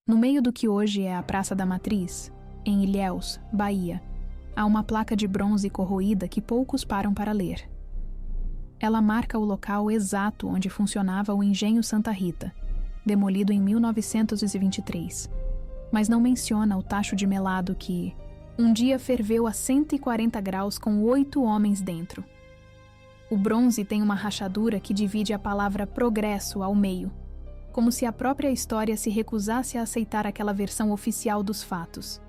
No meio do que hoje é a Praça da Matriz, em Ilhéus, Bahia, há uma placa de bronze corroída que poucos param para ler. Ela marca o local exato onde funcionava o Engenho Santa Rita, demolido em 1923, mas não menciona o tacho de melado que um dia ferveu a 140 graus com 8 homens dentro. O bronze tem uma rachadura que divide a palavra progresso ao meio, como se a própria história se recusasse a aceitar aquela versão oficial dos fatos.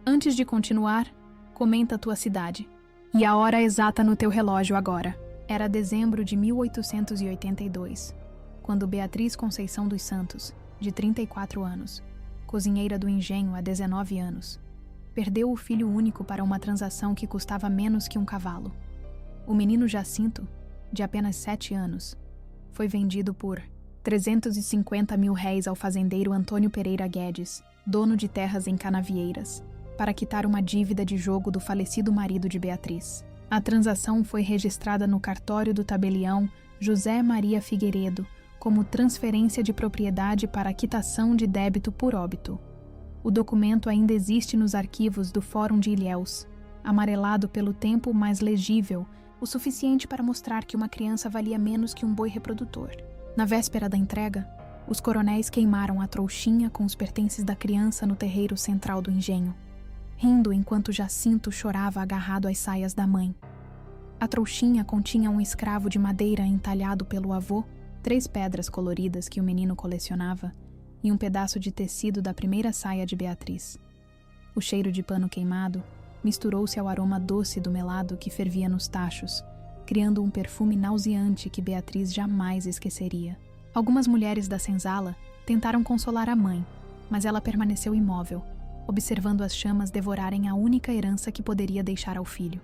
Antes de continuar, comenta a tua cidade. E a hora exata no teu relógio agora. Era dezembro de 1882, quando Beatriz Conceição dos Santos, de 34 anos, cozinheira do engenho há 19 anos, perdeu o filho único para uma transação que custava menos que um cavalo. O menino Jacinto, de apenas 7 anos, foi vendido por 350 mil réis ao fazendeiro Antônio Pereira Guedes, dono de terras em Canavieiras, para quitar uma dívida de jogo do falecido marido de Beatriz. A transação foi registrada no cartório do tabelião José Maria Figueiredo como transferência de propriedade para quitação de débito por óbito. O documento ainda existe nos arquivos do Fórum de Ilhéus, amarelado pelo tempo, mas legível, o suficiente para mostrar que uma criança valia menos que um boi reprodutor. Na véspera da entrega, os coronéis queimaram a trouxinha com os pertences da criança no terreiro central do engenho, rindo enquanto Jacinto chorava agarrado às saias da mãe. A trouxinha continha um escravo de madeira entalhado pelo avô, 3 pedras coloridas que o menino colecionava e um pedaço de tecido da primeira saia de Beatriz. O cheiro de pano queimado misturou-se ao aroma doce do melado que fervia nos tachos, criando um perfume nauseante que Beatriz jamais esqueceria. Algumas mulheres da senzala tentaram consolar a mãe, mas ela permaneceu imóvel, observando as chamas devorarem a única herança que poderia deixar ao filho.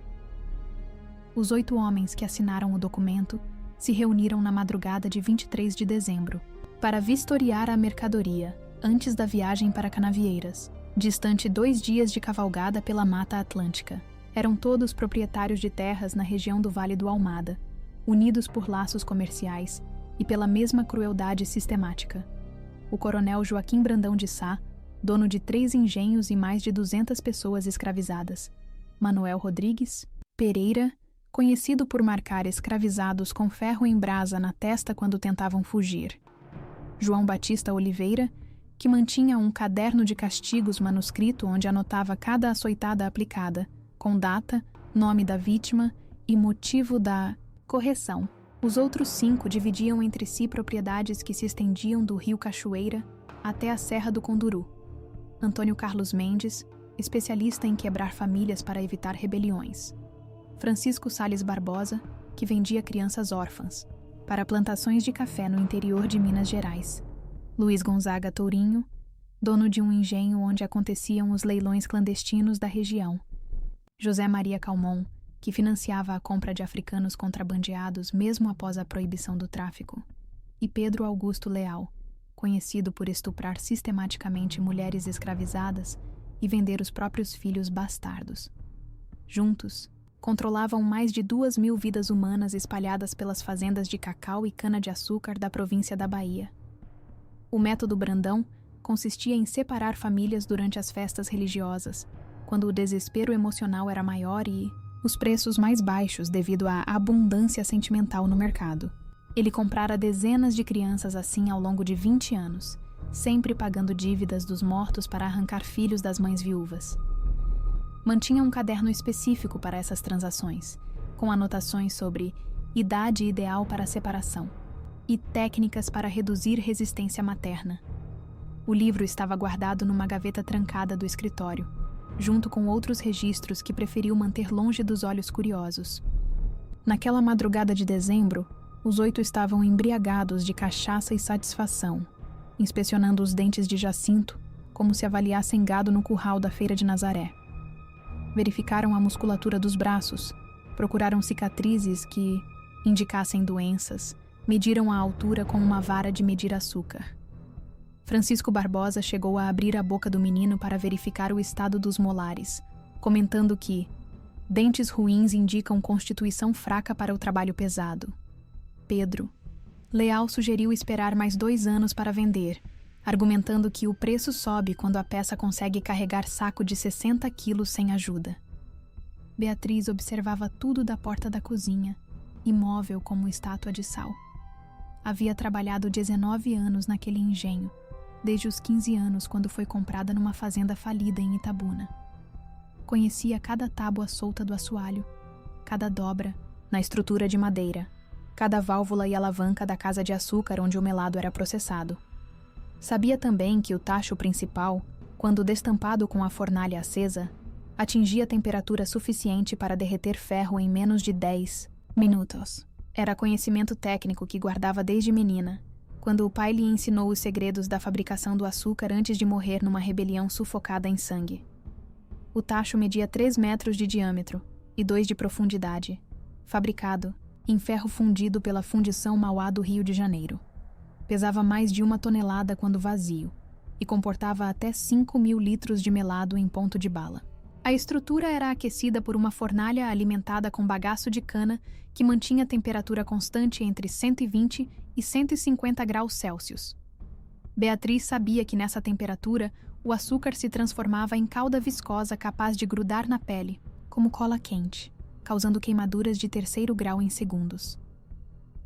Os 8 homens que assinaram o documento se reuniram na madrugada de 23 de dezembro para vistoriar a mercadoria antes da viagem para Canavieiras, distante 2 dias de cavalgada pela Mata Atlântica. Eram todos proprietários de terras na região do Vale do Almada, unidos por laços comerciais e pela mesma crueldade sistemática. O coronel Joaquim Brandão de Sá, dono de 3 engenhos e mais de 200 pessoas escravizadas. Manuel Rodrigues Pereira, conhecido por marcar escravizados com ferro em brasa na testa quando tentavam fugir. João Batista Oliveira, que mantinha um caderno de castigos manuscrito onde anotava cada açoitada aplicada, com data, nome da vítima e motivo da correção. Os outros 5 dividiam entre si propriedades que se estendiam do rio Cachoeira até a Serra do Conduru. Antônio Carlos Mendes, especialista em quebrar famílias para evitar rebeliões. Francisco Sales Barbosa, que vendia crianças órfãs, para plantações de café no interior de Minas Gerais. Luiz Gonzaga Tourinho, dono de um engenho onde aconteciam os leilões clandestinos da região. José Maria Calmon, que financiava a compra de africanos contrabandeados mesmo após a proibição do tráfico. E Pedro Augusto Leal, conhecido por estuprar sistematicamente mulheres escravizadas e vender os próprios filhos bastardos. Juntos, controlavam mais de 2.000 vidas humanas espalhadas pelas fazendas de cacau e cana-de-açúcar da província da Bahia. O método Brandão consistia em separar famílias durante as festas religiosas, quando o desespero emocional era maior e os preços mais baixos devido à abundância sentimental no mercado. Ele comprara dezenas de crianças assim ao longo de 20 anos, sempre pagando dívidas dos mortos para arrancar filhos das mães viúvas. Mantinha um caderno específico para essas transações, com anotações sobre idade ideal para a separação e técnicas para reduzir resistência materna. O livro estava guardado numa gaveta trancada do escritório, junto com outros registros que preferiu manter longe dos olhos curiosos. Naquela madrugada de dezembro, os 8 estavam embriagados de cachaça e satisfação, inspecionando os dentes de Jacinto como se avaliassem gado no curral da Feira de Nazaré. Verificaram a musculatura dos braços, procuraram cicatrizes que indicassem doenças, mediram a altura com uma vara de medir açúcar. Francisco Barbosa chegou a abrir a boca do menino para verificar o estado dos molares, comentando que dentes ruins indicam constituição fraca para o trabalho pesado. Pedro Leal sugeriu esperar mais 2 anos para vender, argumentando que o preço sobe quando a peça consegue carregar saco de 60 quilos sem ajuda. Beatriz observava tudo da porta da cozinha, imóvel como estátua de sal. Havia trabalhado 19 anos naquele engenho, desde os 15 anos quando foi comprada numa fazenda falida em Itabuna. Conhecia cada tábua solta do assoalho, cada dobra na estrutura de madeira, cada válvula e alavanca da casa de açúcar onde o melado era processado. Sabia também que o tacho principal, quando destampado com a fornalha acesa, atingia temperatura suficiente para derreter ferro em menos de 10 minutos. Era conhecimento técnico que guardava desde menina, quando o pai lhe ensinou os segredos da fabricação do açúcar antes de morrer numa rebelião sufocada em sangue. O tacho media 3 metros de diâmetro e 2 de profundidade, fabricado em ferro fundido pela Fundição Mauá do Rio de Janeiro. Pesava mais de 1 tonelada quando vazio e comportava até 5.000 litros de melado em ponto de bala. A estrutura era aquecida por uma fornalha alimentada com bagaço de cana que mantinha a temperatura constante entre 120 e 150 graus Celsius. Beatriz sabia que nessa temperatura o açúcar se transformava em calda viscosa capaz de grudar na pele, como cola quente, causando queimaduras de 3º grau em segundos.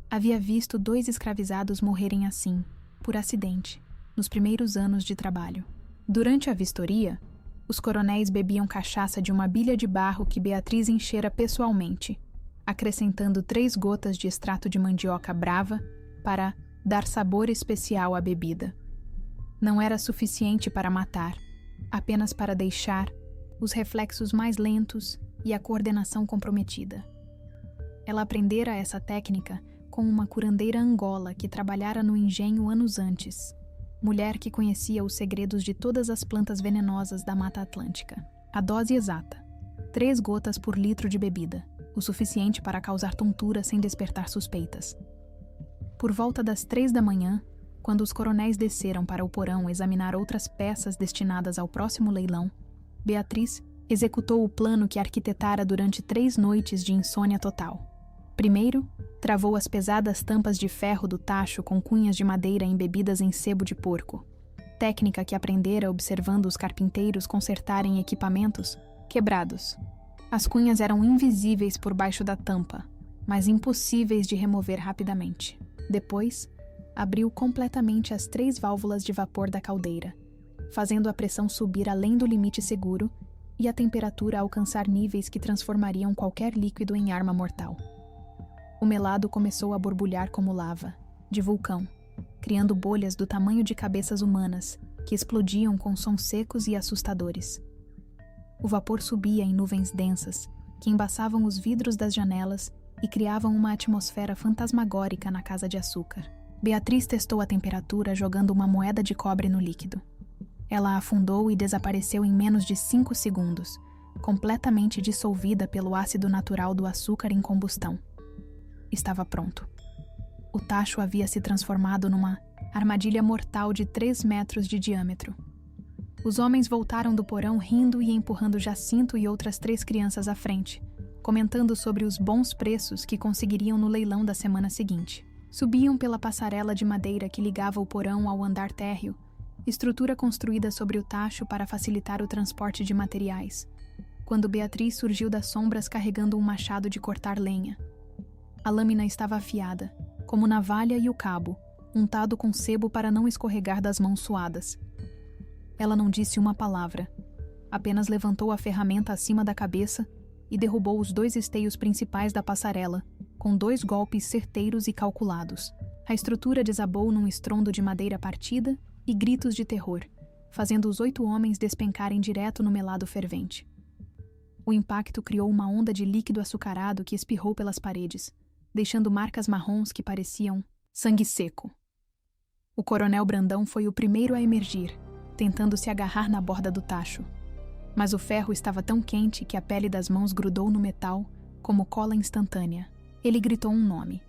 Havia visto 2 escravizados morrerem assim, por acidente, nos primeiros anos de trabalho. Durante a vistoria, os coronéis bebiam cachaça de uma bilha de barro que Beatriz enchera pessoalmente, acrescentando 3 gotas de extrato de mandioca brava para dar sabor especial à bebida. Não era suficiente para matar, apenas para deixar os reflexos mais lentos e a coordenação comprometida. Ela aprendera essa técnica com uma curandeira angola que trabalhara no engenho anos antes, mulher que conhecia os segredos de todas as plantas venenosas da Mata Atlântica. A dose exata: 3 gotas por litro de bebida, o suficiente para causar tontura sem despertar suspeitas. Por volta das 3 da manhã, quando os coronéis desceram para o porão examinar outras peças destinadas ao próximo leilão, Beatriz executou o plano que arquitetara durante 3 noites de insônia total. Primeiro, travou as pesadas tampas de ferro do tacho com cunhas de madeira embebidas em sebo de porco, técnica que aprendera observando os carpinteiros consertarem equipamentos quebrados. As cunhas eram invisíveis por baixo da tampa, mas impossíveis de remover rapidamente. Depois, abriu completamente as 3 válvulas de vapor da caldeira, fazendo a pressão subir além do limite seguro e a temperatura alcançar níveis que transformariam qualquer líquido em arma mortal. O melado começou a borbulhar como lava, de vulcão, criando bolhas do tamanho de cabeças humanas, que explodiam com sons secos e assustadores. O vapor subia em nuvens densas, que embaçavam os vidros das janelas e criavam uma atmosfera fantasmagórica na casa de açúcar. Beatriz testou a temperatura jogando uma moeda de cobre no líquido. Ela afundou e desapareceu em menos de 5 segundos, completamente dissolvida pelo ácido natural do açúcar em combustão. Estava pronto. O tacho havia se transformado numa armadilha mortal de 3 metros de diâmetro. Os homens voltaram do porão rindo e empurrando Jacinto e outras 3 crianças à frente, comentando sobre os bons preços que conseguiriam no leilão da semana seguinte. Subiam pela passarela de madeira que ligava o porão ao andar térreo, estrutura construída sobre o tacho para facilitar o transporte de materiais, quando Beatriz surgiu das sombras carregando um machado de cortar lenha. A lâmina estava afiada, como navalha e o cabo, untado com sebo para não escorregar das mãos suadas. Ela não disse uma palavra, apenas levantou a ferramenta acima da cabeça e derrubou os 2 esteios principais da passarela, com 2 golpes certeiros e calculados. A estrutura desabou num estrondo de madeira partida e gritos de terror, fazendo os 8 homens despencarem direto no melado fervente. O impacto criou uma onda de líquido açucarado que espirrou pelas paredes, deixando marcas marrons que pareciam sangue seco. O coronel Brandão foi o primeiro a emergir, tentando se agarrar na borda do tacho. Mas o ferro estava tão quente que a pele das mãos grudou no metal como cola instantânea. Ele gritou um nome.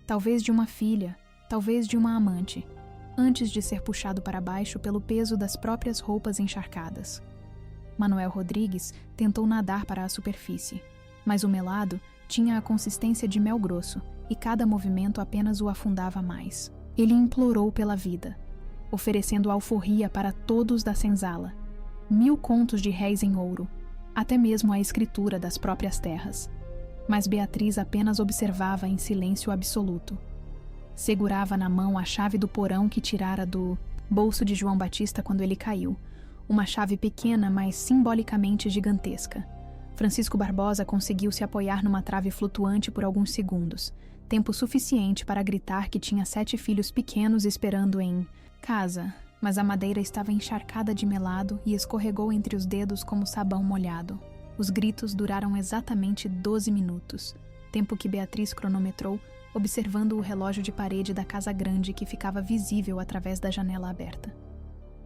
Talvez de uma filha, talvez de uma amante, antes de ser puxado para baixo pelo peso das próprias roupas encharcadas. Manuel Rodrigues tentou nadar para a superfície, mas o melado tinha a consistência de mel grosso e cada movimento apenas o afundava mais. Ele implorou pela vida. oferecendo alforria para todos da senzala, 1000 contos de réis em ouro, até mesmo a escritura das próprias terras. Mas Beatriz apenas observava em silêncio absoluto. Segurava na mão a chave do porão que tirara do bolso de João Batista quando ele caiu, uma chave pequena, mas simbolicamente gigantesca. Francisco Barbosa conseguiu se apoiar numa trave flutuante por alguns segundos, tempo suficiente para gritar que tinha 7 filhos pequenos esperando em casa, mas a madeira estava encharcada de melado e escorregou entre os dedos como sabão molhado. Os gritos duraram exatamente 12 minutos, tempo que Beatriz cronometrou, observando o relógio de parede da casa grande que ficava visível através da janela aberta.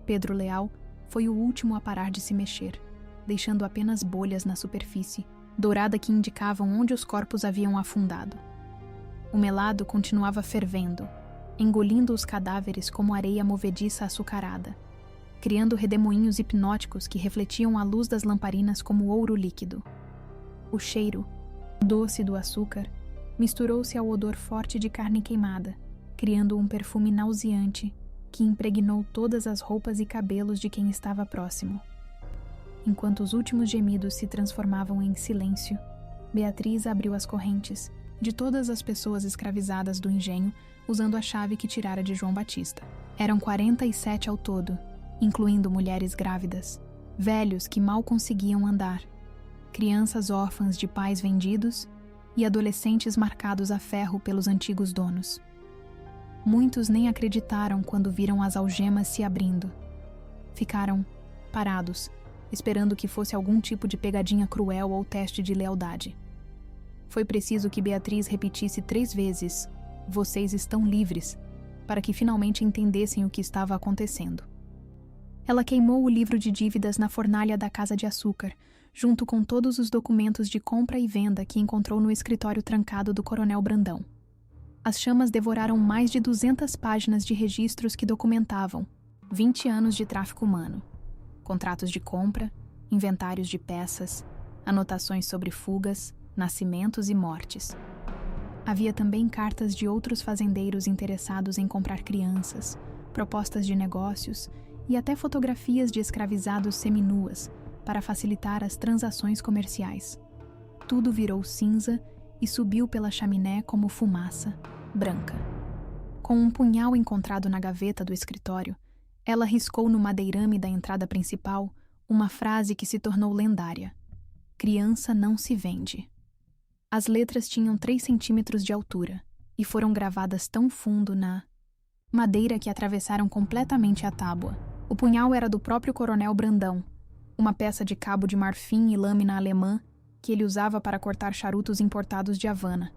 Pedro Leal foi o último a parar de se mexer, deixando apenas bolhas na superfície, dourada que indicavam onde os corpos haviam afundado. O melado continuava fervendo, engolindo os cadáveres como areia movediça açucarada, criando redemoinhos hipnóticos que refletiam a luz das lamparinas como ouro líquido. O cheiro, doce do açúcar, misturou-se ao odor forte de carne queimada, criando um perfume nauseante que impregnou todas as roupas e cabelos de quem estava próximo. Enquanto os últimos gemidos se transformavam em silêncio, Beatriz abriu as correntes de todas as pessoas escravizadas do engenho usando a chave que tirara de João Batista. Eram 47 ao todo, incluindo mulheres grávidas, velhos que mal conseguiam andar, crianças órfãs de pais vendidos e adolescentes marcados a ferro pelos antigos donos. Muitos nem acreditaram quando viram as algemas se abrindo. Ficaram parados, esperando que fosse algum tipo de pegadinha cruel ou teste de lealdade. Foi preciso que Beatriz repetisse 3 vezes: "Vocês estão livres", para que finalmente entendessem o que estava acontecendo. Ela queimou o livro de dívidas na fornalha da Casa de Açúcar, junto com todos os documentos de compra e venda que encontrou no escritório trancado do Coronel Brandão. As chamas devoraram mais de 200 páginas de registros que documentavam 20 anos de tráfico humano, contratos de compra, inventários de peças, anotações sobre fugas, nascimentos e mortes. Havia também cartas de outros fazendeiros interessados em comprar crianças, propostas de negócios e até fotografias de escravizados seminuas para facilitar as transações comerciais. Tudo virou cinza e subiu pela chaminé como fumaça branca. Com um punhal encontrado na gaveta do escritório, ela riscou no madeirame da entrada principal uma frase que se tornou lendária: "Criança não se vende". As letras tinham 3 centímetros de altura e foram gravadas tão fundo na madeira que atravessaram completamente a tábua. O punhal era do próprio Coronel Brandão, uma peça de cabo de marfim e lâmina alemã que ele usava para cortar charutos importados de Havana.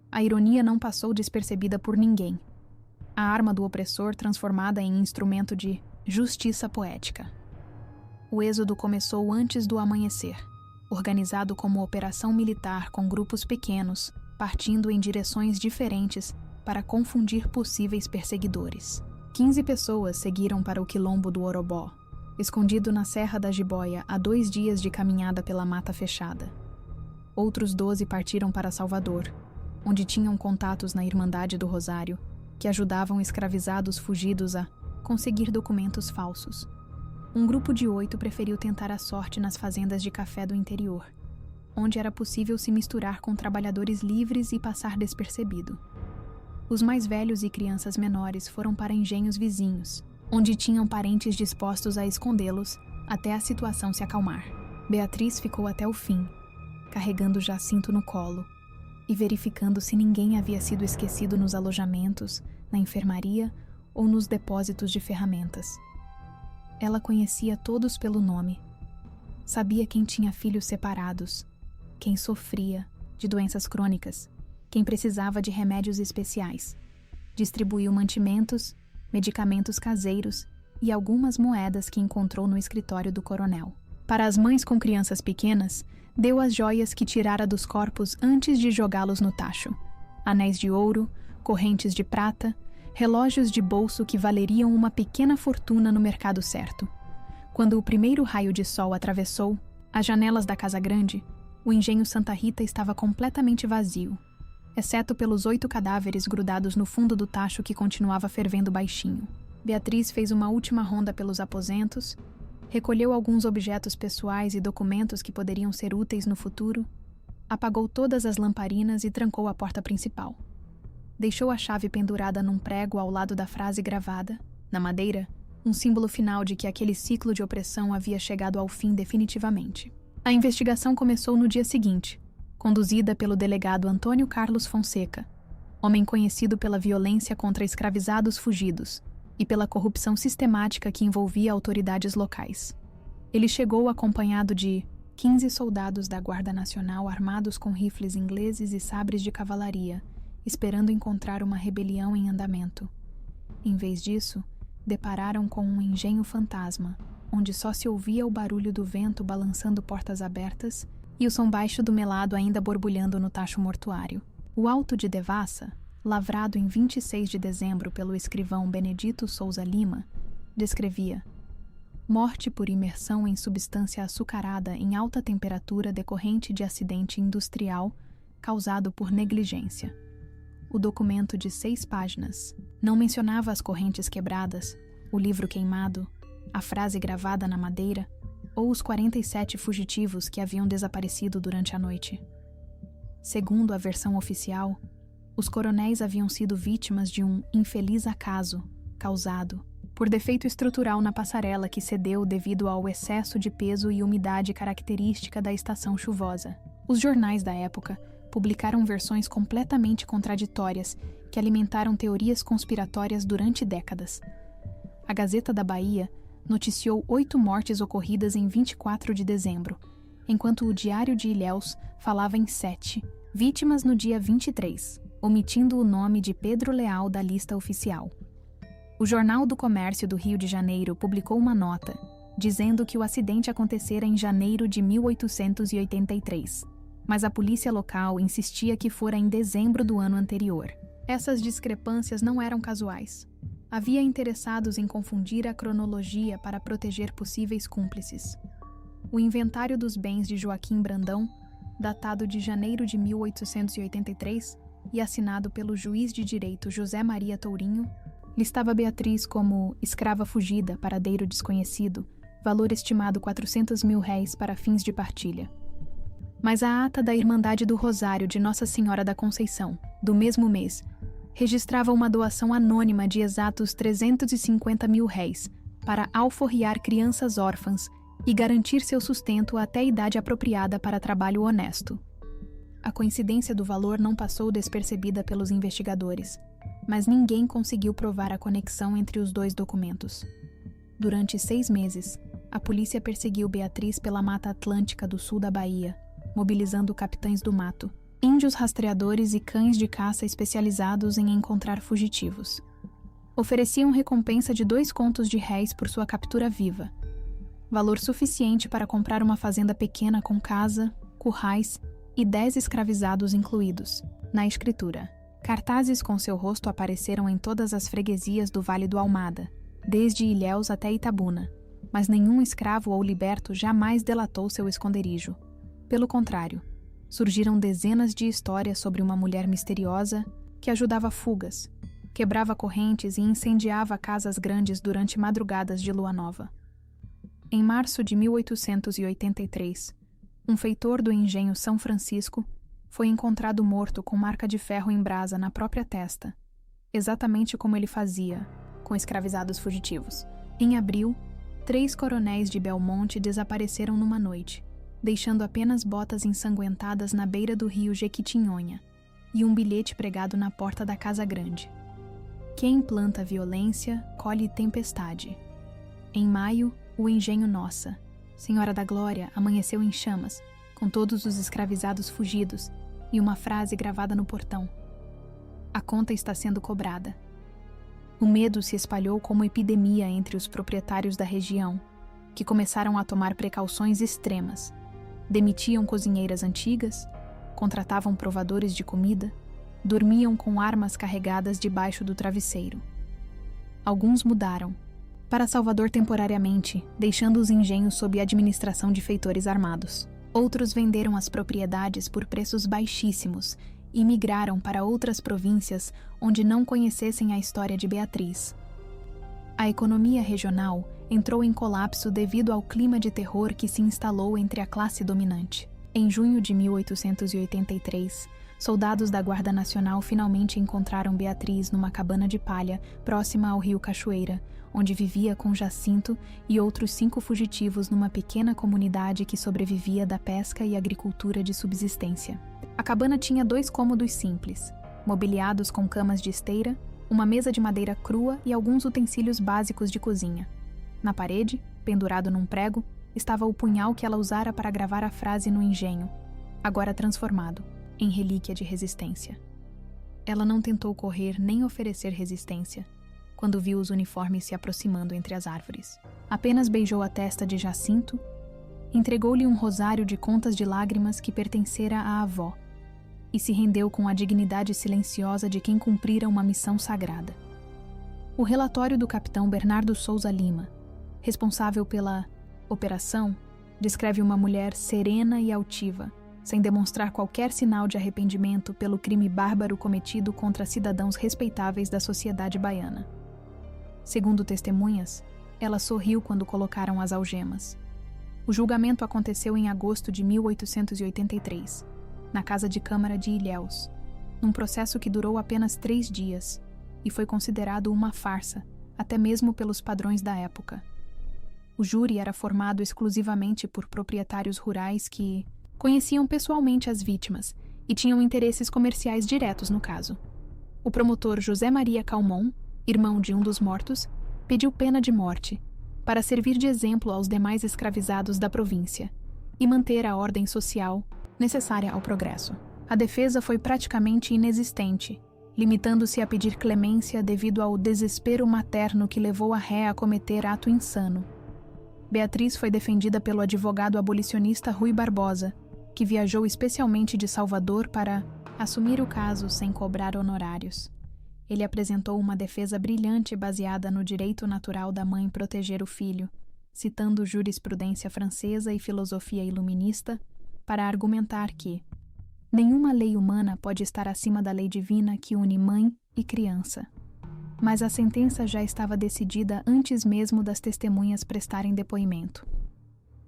A ironia não passou despercebida por ninguém. A arma do opressor transformada em instrumento de justiça poética. O êxodo começou antes do amanhecer, organizado como operação militar com grupos pequenos, partindo em direções diferentes para confundir possíveis perseguidores. 15 pessoas seguiram para o quilombo do Orobó, escondido na Serra da Jiboia a 2 dias de caminhada pela mata fechada. Outros 12 partiram para Salvador, onde tinham contatos na Irmandade do Rosário, que ajudavam escravizados fugidos a conseguir documentos falsos. Um grupo de 8 preferiu tentar a sorte nas fazendas de café do interior, onde era possível se misturar com trabalhadores livres e passar despercebido. Os mais velhos e crianças menores foram para engenhos vizinhos, onde tinham parentes dispostos a escondê-los até a situação se acalmar. Beatriz ficou até o fim, carregando Jacinto no colo e verificando se ninguém havia sido esquecido nos alojamentos, na enfermaria ou nos depósitos de ferramentas. Ela conhecia todos pelo nome. Sabia quem tinha filhos separados, quem sofria de doenças crônicas, quem precisava de remédios especiais. Distribuiu mantimentos, medicamentos caseiros e algumas moedas que encontrou no escritório do coronel. Para as mães com crianças pequenas, deu as joias que tirara dos corpos antes de jogá-los no tacho: anéis de ouro, correntes de prata, relógios de bolso que valeriam uma pequena fortuna no mercado certo. Quando o primeiro raio de sol atravessou as janelas da casa grande, o engenho Santa Rita estava completamente vazio, exceto pelos 8 cadáveres grudados no fundo do tacho que continuava fervendo baixinho. Beatriz fez uma última ronda pelos aposentos, recolheu alguns objetos pessoais e documentos que poderiam ser úteis no futuro, apagou todas as lamparinas e trancou a porta principal. Deixou a chave pendurada num prego ao lado da frase gravada, na madeira, um símbolo final de que aquele ciclo de opressão havia chegado ao fim definitivamente. A investigação começou no dia seguinte, conduzida pelo delegado Antônio Carlos Fonseca, homem conhecido pela violência contra escravizados fugidos e pela corrupção sistemática que envolvia autoridades locais. Ele chegou acompanhado de 15 soldados da Guarda Nacional armados com rifles ingleses e sabres de cavalaria, esperando encontrar uma rebelião em andamento. Em vez disso, depararam com um engenho fantasma, onde só se ouvia o barulho do vento balançando portas abertas e o som baixo do melado ainda borbulhando no tacho mortuário. O Auto de Devassa, lavrado em 26 de dezembro pelo escrivão Benedito Souza Lima, descrevia: morte por imersão em substância açucarada em alta temperatura decorrente de acidente industrial causado por negligência. O documento de 6 páginas não mencionava as correntes quebradas, o livro queimado, a frase gravada na madeira ou os 47 fugitivos que haviam desaparecido durante a noite. Segundo a versão oficial, os coronéis haviam sido vítimas de um infeliz acaso causado por defeito estrutural na passarela que cedeu devido ao excesso de peso e umidade característica da estação chuvosa. Os jornais da época publicaram versões completamente contraditórias que alimentaram teorias conspiratórias durante décadas. A Gazeta da Bahia noticiou 8 mortes ocorridas em 24 de dezembro, enquanto o Diário de Ilhéus falava em 7 vítimas no dia 23, omitindo o nome de Pedro Leal da lista oficial. O Jornal do Comércio do Rio de Janeiro publicou uma nota, dizendo que o acidente acontecera em janeiro de 1883, mas a polícia local insistia que fora em dezembro do ano anterior. Essas discrepâncias não eram casuais. Havia interessados em confundir a cronologia para proteger possíveis cúmplices. O inventário dos bens de Joaquim Brandão, datado de janeiro de 1883 e assinado pelo juiz de direito José Maria Tourinho, listava Beatriz como escrava fugida, paradeiro desconhecido, valor estimado R$400 mil para fins de partilha. Mas a ata da Irmandade do Rosário de Nossa Senhora da Conceição, do mesmo mês, registrava uma doação anônima de exatos R$350 mil para alforriar crianças órfãs e garantir seu sustento até a idade apropriada para trabalho honesto. A coincidência do valor não passou despercebida pelos investigadores, mas ninguém conseguiu provar a conexão entre os dois documentos. Durante 6 meses, a polícia perseguiu Beatriz pela Mata Atlântica do sul da Bahia, mobilizando capitães do mato, índios rastreadores e cães de caça especializados em encontrar fugitivos. Ofereciam recompensa de 2 contos de réis por sua captura viva, valor suficiente para comprar uma fazenda pequena com casa, currais e 10 escravizados incluídos. Na escritura, cartazes com seu rosto apareceram em todas as freguesias do Vale do Almada, desde Ilhéus até Itabuna, mas nenhum escravo ou liberto jamais delatou seu esconderijo. Pelo contrário, surgiram dezenas de histórias sobre uma mulher misteriosa que ajudava fugas, quebrava correntes e incendiava casas grandes durante madrugadas de lua nova. Em março de 1883, um feitor do engenho São Francisco foi encontrado morto com marca de ferro em brasa na própria testa, exatamente como ele fazia com escravizados fugitivos. Em abril, 3 coronéis de Belmonte desapareceram numa noite, deixando apenas botas ensanguentadas na beira do rio Jequitinhonha e um bilhete pregado na porta da Casa Grande. Quem planta violência, colhe tempestade. Em maio, o engenho Nossa, Senhora da Glória, amanheceu em chamas, com todos os escravizados fugidos e uma frase gravada no portão: a conta está sendo cobrada. O medo se espalhou como epidemia entre os proprietários da região, que começaram a tomar precauções extremas. Demitiam cozinheiras antigas, contratavam provadores de comida, dormiam com armas carregadas debaixo do travesseiro. Alguns mudaram para Salvador temporariamente, deixando os engenhos sob administração de feitores armados. Outros venderam as propriedades por preços baixíssimos e migraram para outras províncias onde não conhecessem a história de Beatriz. A economia regional entrou em colapso devido ao clima de terror que se instalou entre a classe dominante. Em junho de 1883, soldados da Guarda Nacional finalmente encontraram Beatriz numa cabana de palha próxima ao rio Cachoeira, onde vivia com Jacinto e outros 5 fugitivos numa pequena comunidade que sobrevivia da pesca e agricultura de subsistência. A cabana tinha 2 cômodos simples, mobiliados com camas de esteira, uma mesa de madeira crua e alguns utensílios básicos de cozinha. Na parede, pendurado num prego, estava o punhal que ela usara para gravar a frase no engenho, agora transformado em relíquia de resistência. Ela não tentou correr nem oferecer resistência quando viu os uniformes se aproximando entre as árvores. Apenas beijou a testa de Jacinto, entregou-lhe um rosário de contas de lágrimas que pertencera à avó e se rendeu com a dignidade silenciosa de quem cumprira uma missão sagrada. O relatório do capitão Bernardo Souza Lima, responsável pela operação, descreve uma mulher serena e altiva, sem demonstrar qualquer sinal de arrependimento pelo crime bárbaro cometido contra cidadãos respeitáveis da sociedade baiana. Segundo testemunhas, ela sorriu quando colocaram as algemas. O julgamento aconteceu em agosto de 1883, na Casa de Câmara de Ilhéus, num processo que durou apenas 3 dias e foi considerado uma farsa, até mesmo pelos padrões da época. O júri era formado exclusivamente por proprietários rurais que conheciam pessoalmente as vítimas e tinham interesses comerciais diretos no caso. O promotor José Maria Calmon, irmão de um dos mortos, pediu pena de morte, para servir de exemplo aos demais escravizados da província e manter a ordem social necessária ao progresso. A defesa foi praticamente inexistente, limitando-se a pedir clemência devido ao desespero materno que levou a ré a cometer ato insano. Beatriz foi defendida pelo advogado abolicionista Rui Barbosa, que viajou especialmente de Salvador para assumir o caso sem cobrar honorários. Ele apresentou uma defesa brilhante baseada no direito natural da mãe proteger o filho, citando jurisprudência francesa e filosofia iluminista, para argumentar que nenhuma lei humana pode estar acima da lei divina que une mãe e criança. Mas a sentença já estava decidida antes mesmo das testemunhas prestarem depoimento.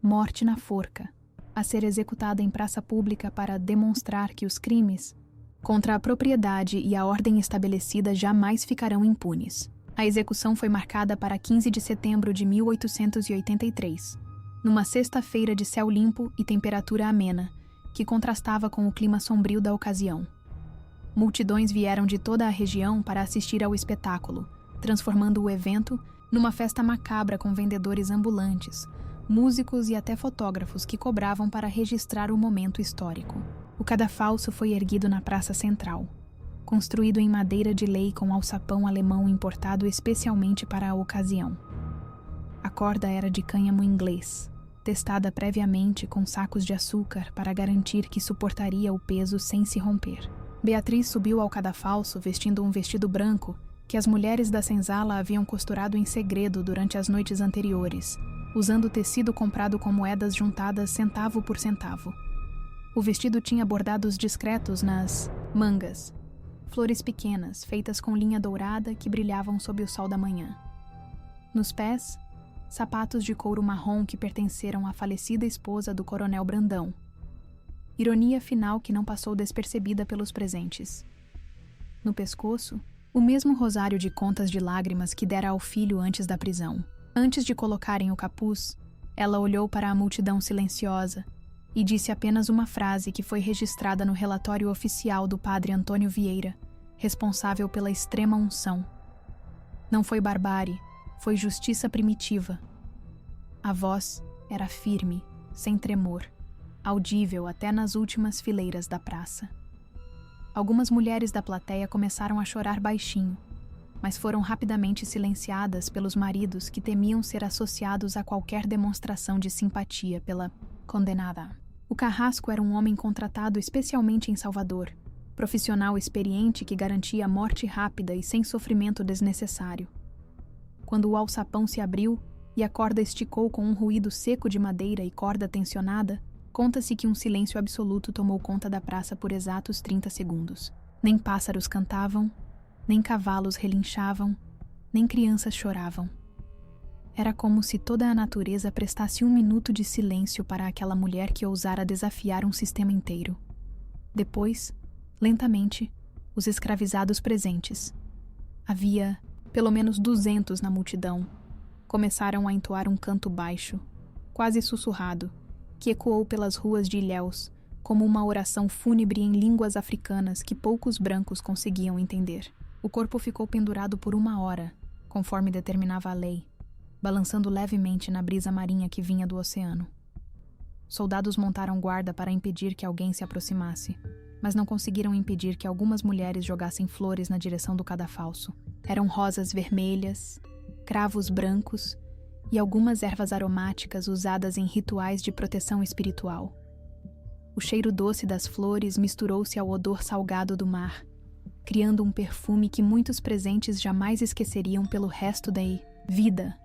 Morte na forca, a ser executada em praça pública para demonstrar que os crimes contra a propriedade e a ordem estabelecida jamais ficarão impunes. A execução foi marcada para 15 de setembro de 1883, numa sexta-feira de céu limpo e temperatura amena, que contrastava com o clima sombrio da ocasião. Multidões vieram de toda a região para assistir ao espetáculo, transformando o evento numa festa macabra com vendedores ambulantes, músicos e até fotógrafos que cobravam para registrar o momento histórico. O cadafalso foi erguido na praça central, construído em madeira de lei com alçapão alemão importado especialmente para a ocasião. A corda era de cânhamo inglês, testada previamente com sacos de açúcar para garantir que suportaria o peso sem se romper. Beatriz subiu ao cadafalso vestindo um vestido branco que as mulheres da senzala haviam costurado em segredo durante as noites anteriores, usando tecido comprado com moedas juntadas centavo por centavo. O vestido tinha bordados discretos nas mangas, flores pequenas feitas com linha dourada que brilhavam sob o sol da manhã. Nos pés, sapatos de couro marrom que pertenceram à falecida esposa do coronel Brandão. Ironia final que não passou despercebida pelos presentes. No pescoço, o mesmo rosário de contas de lágrimas que dera ao filho antes da prisão. Antes de colocarem o capuz, ela olhou para a multidão silenciosa e disse apenas uma frase que foi registrada no relatório oficial do padre Antônio Vieira, responsável pela extrema unção. Não foi barbárie, foi justiça primitiva. A voz era firme, sem tremor, audível até nas últimas fileiras da praça. Algumas mulheres da plateia começaram a chorar baixinho, mas foram rapidamente silenciadas pelos maridos que temiam ser associados a qualquer demonstração de simpatia pela condenada. O carrasco era um homem contratado especialmente em Salvador, profissional experiente que garantia morte rápida e sem sofrimento desnecessário. Quando o alçapão se abriu e a corda esticou com um ruído seco de madeira e corda tensionada, conta-se que um silêncio absoluto tomou conta da praça por exatos 30 segundos. Nem pássaros cantavam, nem cavalos relinchavam, nem crianças choravam. Era como se toda a natureza prestasse um minuto de silêncio para aquela mulher que ousara desafiar um sistema inteiro. Depois, lentamente, os escravizados presentes. Havia pelo menos 200 na multidão. Começaram a entoar um canto baixo, quase sussurrado, que ecoou pelas ruas de Ilhéus como uma oração fúnebre em línguas africanas que poucos brancos conseguiam entender. O corpo ficou pendurado por 1 hora, conforme determinava a lei, balançando levemente na brisa marinha que vinha do oceano. Soldados montaram guarda para impedir que alguém se aproximasse, mas não conseguiram impedir que algumas mulheres jogassem flores na direção do cadafalso. Eram rosas vermelhas, cravos brancos e algumas ervas aromáticas usadas em rituais de proteção espiritual. O cheiro doce das flores misturou-se ao odor salgado do mar, criando um perfume que muitos presentes jamais esqueceriam pelo resto da vida.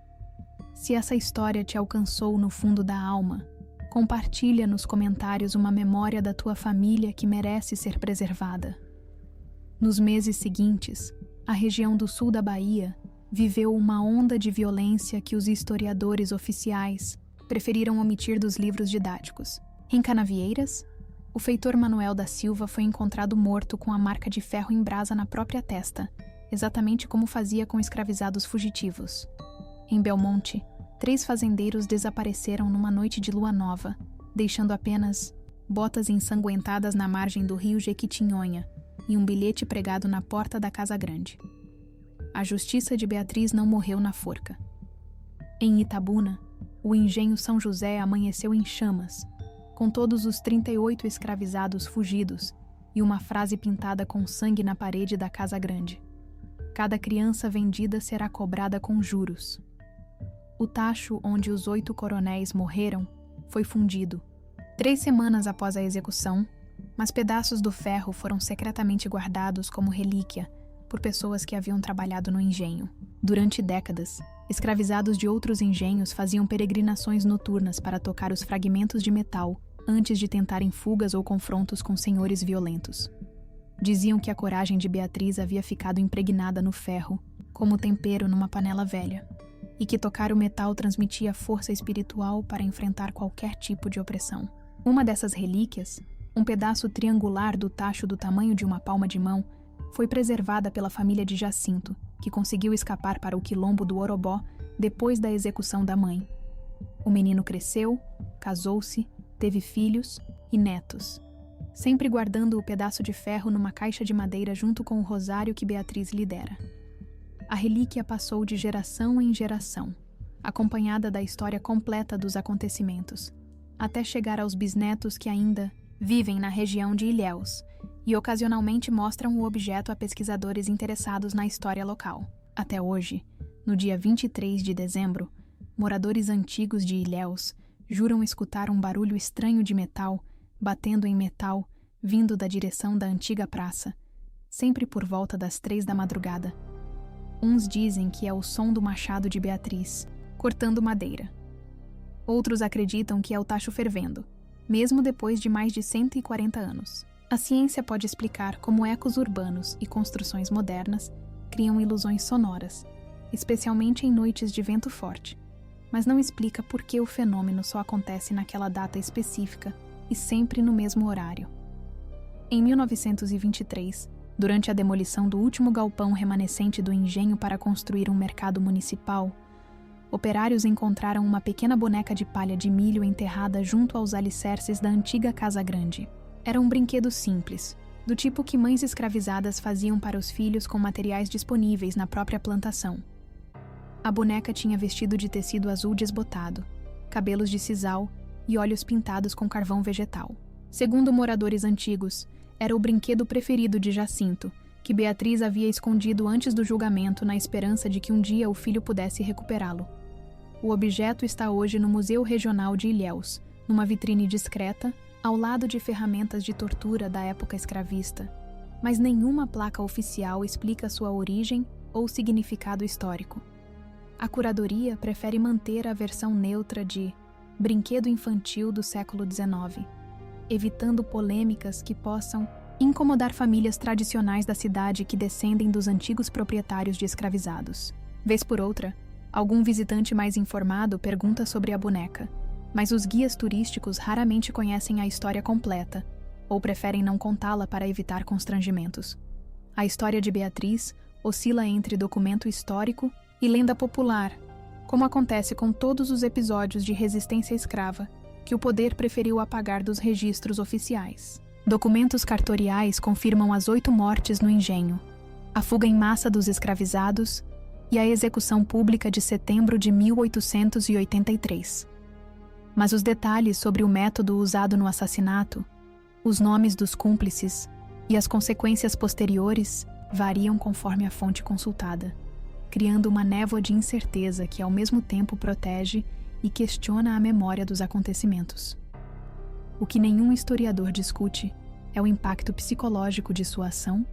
Se essa história te alcançou no fundo da alma, compartilha nos comentários uma memória da tua família que merece ser preservada. Nos meses seguintes, a região do sul da Bahia viveu uma onda de violência que os historiadores oficiais preferiram omitir dos livros didáticos. Em Canavieiras, o feitor Manuel da Silva foi encontrado morto com a marca de ferro em brasa na própria testa, exatamente como fazia com escravizados fugitivos. Em Belmonte, 3 fazendeiros desapareceram numa noite de lua nova, deixando apenas botas ensanguentadas na margem do rio Jequitinhonha e um bilhete pregado na porta da Casa Grande. A justiça de Beatriz não morreu na forca. Em Itabuna, o engenho São José amanheceu em chamas, com todos os 38 escravizados fugidos e uma frase pintada com sangue na parede da Casa Grande. Cada criança vendida será cobrada com juros. O tacho onde os 8 coronéis morreram foi fundido 3 semanas após a execução, mas pedaços do ferro foram secretamente guardados como relíquia por pessoas que haviam trabalhado no engenho. Durante décadas, escravizados de outros engenhos faziam peregrinações noturnas para tocar os fragmentos de metal antes de tentarem fugas ou confrontos com senhores violentos. Diziam que a coragem de Beatriz havia ficado impregnada no ferro, como tempero numa panela velha, e que tocar o metal transmitia força espiritual para enfrentar qualquer tipo de opressão. Uma dessas relíquias, um pedaço triangular do tacho do tamanho de uma palma de mão, foi preservada pela família de Jacinto, que conseguiu escapar para o quilombo do Orobó depois da execução da mãe. O menino cresceu, casou-se, teve filhos e netos, sempre guardando o pedaço de ferro numa caixa de madeira junto com o rosário que Beatriz lhe dera. A relíquia passou de geração em geração, acompanhada da história completa dos acontecimentos, até chegar aos bisnetos que ainda vivem na região de Ilhéus e ocasionalmente mostram o objeto a pesquisadores interessados na história local. Até hoje, no dia 23 de dezembro, moradores antigos de Ilhéus juram escutar um barulho estranho de metal, batendo em metal, vindo da direção da antiga praça, sempre por volta das 3 da madrugada. Uns dizem que é o som do machado de Beatriz, cortando madeira. Outros acreditam que é o tacho fervendo, mesmo depois de mais de 140 anos. A ciência pode explicar como ecos urbanos e construções modernas criam ilusões sonoras, especialmente em noites de vento forte, mas não explica por que o fenômeno só acontece naquela data específica e sempre no mesmo horário. Em 1923, durante a demolição do último galpão remanescente do engenho para construir um mercado municipal, operários encontraram uma pequena boneca de palha de milho enterrada junto aos alicerces da antiga Casa Grande. Era um brinquedo simples, do tipo que mães escravizadas faziam para os filhos com materiais disponíveis na própria plantação. A boneca tinha vestido de tecido azul desbotado, cabelos de sisal e olhos pintados com carvão vegetal. Segundo moradores antigos, era o brinquedo preferido de Jacinto, que Beatriz havia escondido antes do julgamento na esperança de que um dia o filho pudesse recuperá-lo. O objeto está hoje no Museu Regional de Ilhéus, numa vitrine discreta, ao lado de ferramentas de tortura da época escravista, mas nenhuma placa oficial explica sua origem ou significado histórico. A curadoria prefere manter a versão neutra de brinquedo infantil do século XIX, evitando polêmicas que possam incomodar famílias tradicionais da cidade que descendem dos antigos proprietários de escravizados. Vez por outra, Algum visitante mais informado pergunta sobre a boneca, mas os guias turísticos raramente conhecem a história completa ou preferem não contá-la para evitar constrangimentos. A história de Beatriz oscila entre documento histórico e lenda popular, como acontece com todos os episódios de resistência escrava que o poder preferiu apagar dos registros oficiais. Documentos cartoriais confirmam as 8 mortes no engenho, a fuga em massa dos escravizados e a execução pública de setembro de 1883. Mas os detalhes sobre o método usado no assassinato, os nomes dos cúmplices e as consequências posteriores variam conforme a fonte consultada, criando uma névoa de incerteza que ao mesmo tempo protege e questiona a memória dos acontecimentos. O que nenhum historiador discute é o impacto psicológico de sua ação